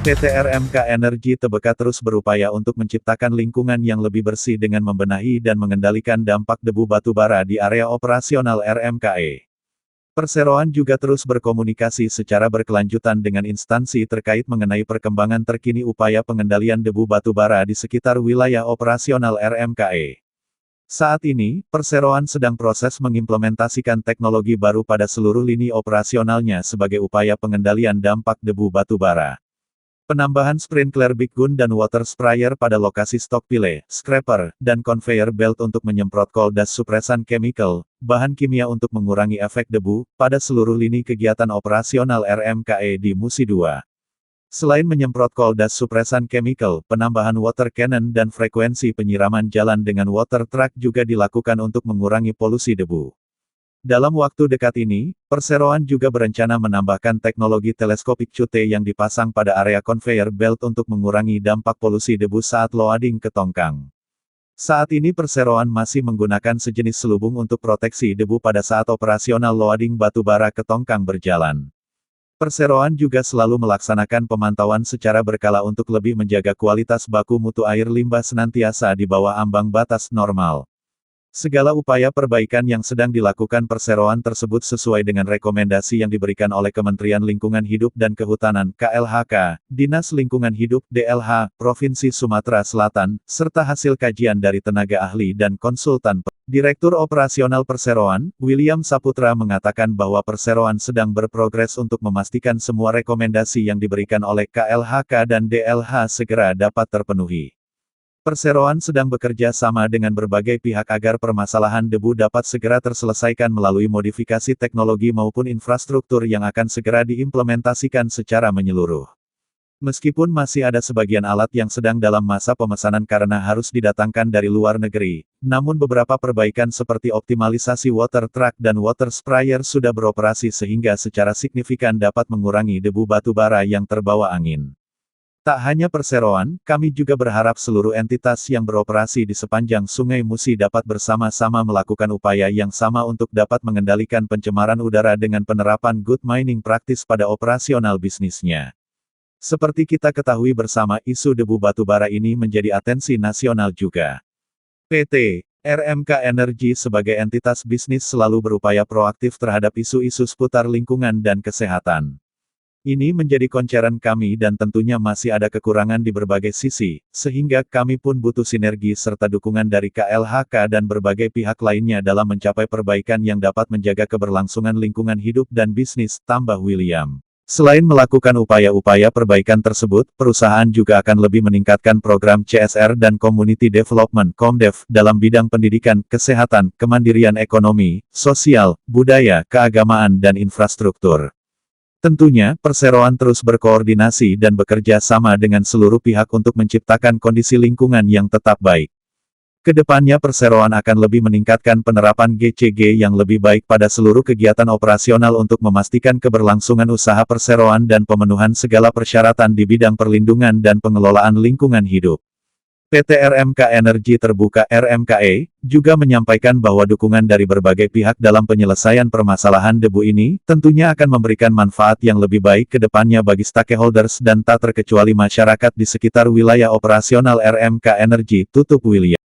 PT RMK Energi Tbk terus berupaya untuk menciptakan lingkungan yang lebih bersih dengan membenahi dan mengendalikan dampak debu batubara di area operasional RMKE. Perseroan juga terus berkomunikasi secara berkelanjutan dengan instansi terkait mengenai perkembangan terkini upaya pengendalian debu batubara di sekitar wilayah operasional RMKE. Saat ini, Perseroan sedang proses mengimplementasikan teknologi baru pada seluruh lini operasionalnya sebagai upaya pengendalian dampak debu batubara. Penambahan sprinkler big gun dan water sprayer pada lokasi stockpile, scraper, dan conveyor belt untuk menyemprot coal dust suppression chemical, bahan kimia untuk mengurangi efek debu, pada seluruh lini kegiatan operasional RMKE di Musi 2. Selain menyemprot coal dust suppression chemical, penambahan water cannon dan frekuensi penyiraman jalan dengan water truck juga dilakukan untuk mengurangi polusi debu. Dalam waktu dekat ini, Perseroan juga berencana menambahkan teknologi teleskopik cute yang dipasang pada area conveyor belt untuk mengurangi dampak polusi debu saat loading ke tongkang. Saat ini Perseroan masih menggunakan sejenis selubung untuk proteksi debu pada saat operasional loading batubara ke tongkang berjalan. Perseroan juga selalu melaksanakan pemantauan secara berkala untuk lebih menjaga kualitas baku mutu air limbah senantiasa di bawah ambang batas normal. Segala upaya perbaikan yang sedang dilakukan Perseroan tersebut sesuai dengan rekomendasi yang diberikan oleh Kementerian Lingkungan Hidup dan Kehutanan (KLHK), Dinas Lingkungan Hidup (DLH), Provinsi Sumatera Selatan, serta hasil kajian dari tenaga ahli dan konsultan. Direktur Operasional Perseroan, William Saputra mengatakan bahwa Perseroan sedang berprogres untuk memastikan semua rekomendasi yang diberikan oleh KLHK dan DLH segera dapat terpenuhi. Perseroan sedang bekerja sama dengan berbagai pihak agar permasalahan debu dapat segera terselesaikan melalui modifikasi teknologi maupun infrastruktur yang akan segera diimplementasikan secara menyeluruh. Meskipun masih ada sebagian alat yang sedang dalam masa pemesanan karena harus didatangkan dari luar negeri, namun beberapa perbaikan seperti optimalisasi water truck dan water sprayer sudah beroperasi sehingga secara signifikan dapat mengurangi debu batubara yang terbawa angin. Tak hanya Perseroan, kami juga berharap seluruh entitas yang beroperasi di sepanjang Sungai Musi dapat bersama-sama melakukan upaya yang sama untuk dapat mengendalikan pencemaran udara dengan penerapan good mining practice pada operasional bisnisnya. Seperti kita ketahui bersama, isu debu batubara ini menjadi atensi nasional juga. PT RMK Energi sebagai entitas bisnis selalu berupaya proaktif terhadap isu-isu seputar lingkungan dan kesehatan. Ini menjadi concern kami dan tentunya masih ada kekurangan di berbagai sisi, sehingga kami pun butuh sinergi serta dukungan dari KLHK dan berbagai pihak lainnya dalam mencapai perbaikan yang dapat menjaga keberlangsungan lingkungan hidup dan bisnis, tambah William. Selain melakukan upaya-upaya perbaikan tersebut, perusahaan juga akan lebih meningkatkan program CSR dan Community Development (Comdev) dalam bidang pendidikan, kesehatan, kemandirian ekonomi, sosial, budaya, keagamaan dan infrastruktur. Tentunya, Perseroan terus berkoordinasi dan bekerja sama dengan seluruh pihak untuk menciptakan kondisi lingkungan yang tetap baik. Kedepannya Perseroan akan lebih meningkatkan penerapan GCG yang lebih baik pada seluruh kegiatan operasional untuk memastikan keberlangsungan usaha Perseroan dan pemenuhan segala persyaratan di bidang perlindungan dan pengelolaan lingkungan hidup. PT RMK Energi Terbuka (RMKE) juga menyampaikan bahwa dukungan dari berbagai pihak dalam penyelesaian permasalahan debu ini, tentunya akan memberikan manfaat yang lebih baik ke depannya bagi stakeholders dan tak terkecuali masyarakat di sekitar wilayah operasional RMK Energi, tutup William.